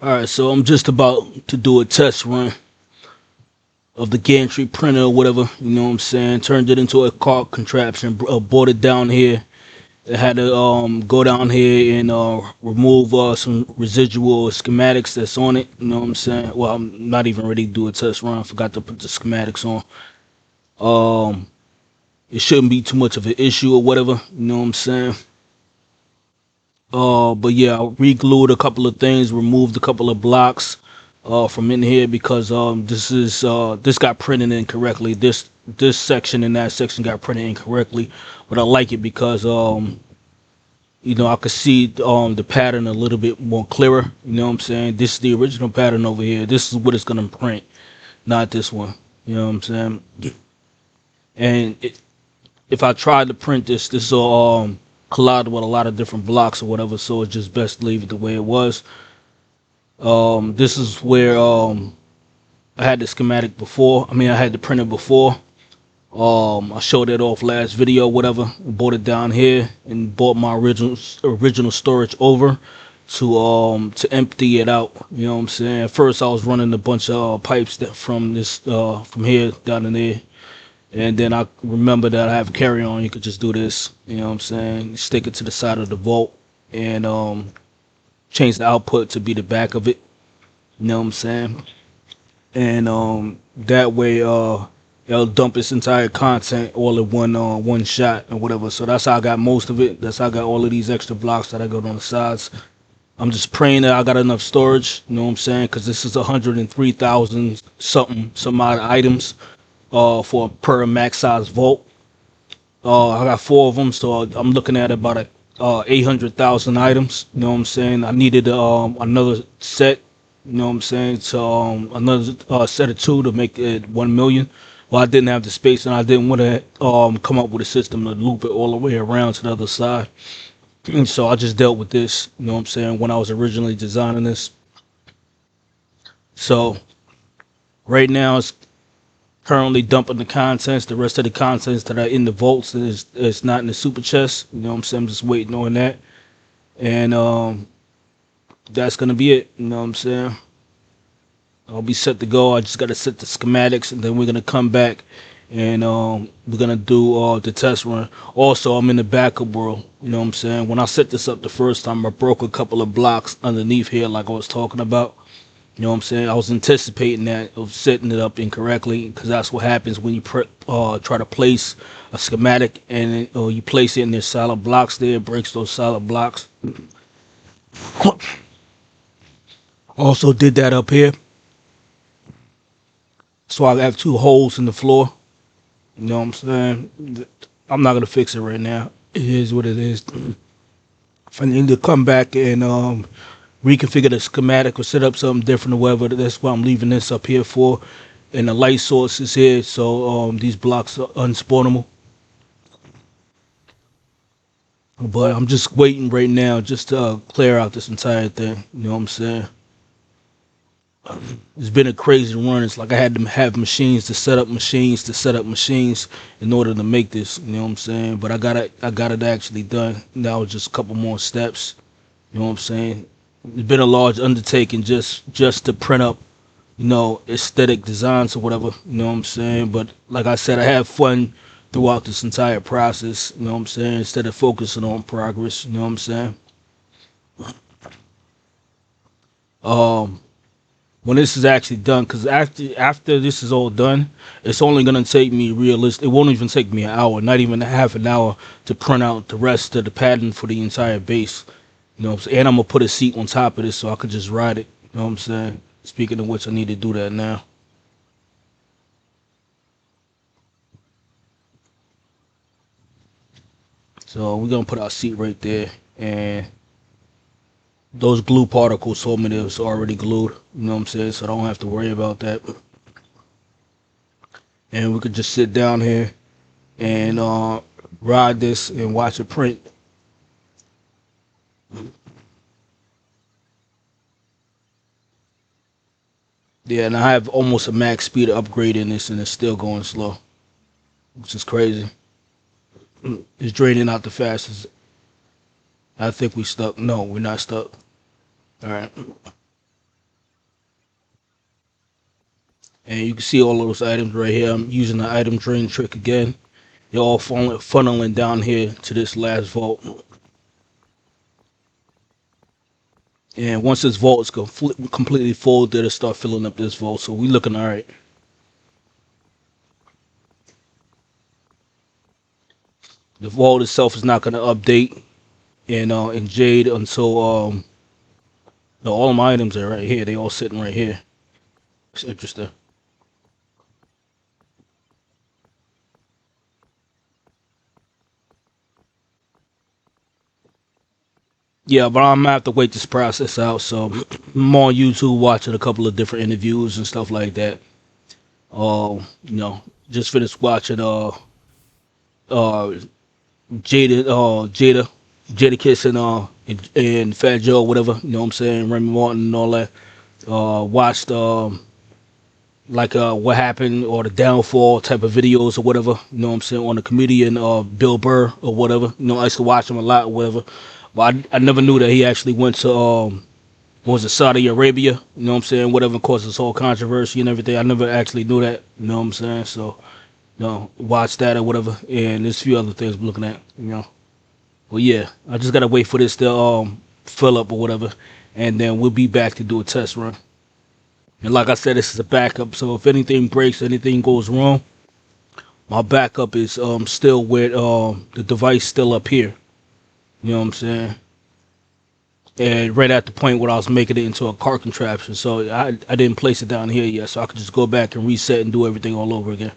Alright, so I'm just about to do a test run of the gantry printer or whatever, you know what I'm saying? Turned it into a cart contraption, brought it down here. I had to go down here and remove some residual schematics that's on it, you know what I'm saying? Well, I'm not even ready to do a test run. I forgot to put the schematics on. Um, it shouldn't be too much of an issue or whatever, you know what I'm saying? But yeah, I re-glued a couple of things, removed a couple of blocks from in here because this got printed incorrectly. This section and that section got printed incorrectly, but I like it because I could see the pattern a little bit more clearer. You know what I'm saying? This is the original pattern over here. This is what it's gonna print, not this one. You know what I'm saying? And if I tried to print this will collide with a lot of different blocks or whatever. So it's just best to leave it the way it was. This is where I had the schematic before. I mean, I had the printer before. I showed it off last video, whatever. Bought it down here and bought my original storage over to empty it out. You know what I'm saying? At first, I was running a bunch of pipes that from here down in there, and then I remember that I have carry on. You could just do this. You know what I'm saying? Stick it to the side of the vault and change the output to be the back of it. You know what I'm saying? And that way it'll dump its entire content all in one shot or whatever. So that's how I got most of it. That's how I got all of these extra blocks that I got on the sides. I'm just praying that I got enough storage, you know what I'm saying? Because this is 103,000 some odd items for per max size vault. I got four of them, so I'm looking at about 800,000 items. You know what I'm saying? I needed another set. You know what I'm saying? So another set of two to make it 1 million. Well, I didn't have the space, and I didn't want to come up with a system to loop it all the way around to the other side. So I just dealt with this. You know what I'm saying? When I was originally designing this. So right now it's currently dumping the contents. The rest of the contents that are in the vaults is not in the super chest. You know what I'm saying? I'm just waiting on that. And that's gonna be it. You know what I'm saying? I'll be set to go. I just gotta set the schematics, and then we're gonna come back and we're gonna do the test run. Also, I'm in the backup world. You know what I'm saying? When I set this up the first time, I broke a couple of blocks underneath here, like I was talking about. You know what I'm saying? I was anticipating that of setting it up incorrectly, because that's what happens when you try to place a schematic and you place it in there's solid blocks there. It breaks those solid blocks. Also did that up here. So I have two holes in the floor. You know what I'm saying? I'm not gonna fix it right now. It is what it is. If I need to come back and reconfigure the schematic or set up something different or whatever, that's what I'm leaving this up here for. And the light source is here, so these blocks are unspawnable. But I'm just waiting right now just to clear out this entire thing. You know what I'm saying? It's been a crazy run. It's like I had to have machines to set up machines to set up machines in order to make this. You know what I'm saying? But I got it actually done. Now it's just a couple more steps. You know what I'm saying? It's been a large undertaking just to print up, aesthetic designs or whatever. You know what I'm saying? But like I said, I have fun throughout this entire process. You know what I'm saying? Instead of focusing on progress. You know what I'm saying? Um. When this is actually done, because after this is all done, it's only gonna take me realistic. It won't even take me an hour, not even a half an hour, to print out the rest of the pattern for the entire base. You know what I'm saying? And I'm gonna put a seat on top of this so I could just ride it. You know what I'm saying? Speaking of which, I need to do that now. So we're gonna put our seat right there, and those glue particles told me that it was already glued. You know what I'm saying? So I don't have to worry about that. And we could just sit down here and ride this and watch it print. Yeah, and I have almost a max speed upgrade in this, and it's still going slow, which is crazy. It's draining out the fastest. I think we stuck. No, we're not stuck. All right. And you can see all of those items right here. I'm using the item drain trick again. They're all funneling down here to this last vault. And once this vault is completely full, it'll start filling up this vault. So we looking all right. The vault itself is not going to update in Jade until no, all of my items are right here. They all sitting right here. It's interesting. Yeah, but I'm gonna have to wait this process out. So I'm on YouTube watching a couple of different interviews and stuff like that. Just finished watching uh Jada Kiss and Fat Joe, whatever, you know what I'm saying, Remy Martin and all that. Watched what happened or the downfall type of videos or whatever, you know what I'm saying, on the comedian Bill Burr or whatever. You know, I used to watch him a lot or whatever. But I never knew that he actually went to what was it, Saudi Arabia, you know what I'm saying, whatever caused this whole controversy and everything. I never actually knew that, you know what I'm saying? So, watch that or whatever. And there's a few other things I'm looking at, you know. Well, yeah, I just gotta wait for this to fill up or whatever, and then we'll be back to do a test run. And like I said, this is a backup, so if anything breaks, anything goes wrong, my backup is still with the device still up here. You know what I'm saying? And right at the point where I was making it into a car contraption, so I didn't place it down here yet, so I could just go back and reset and do everything all over again.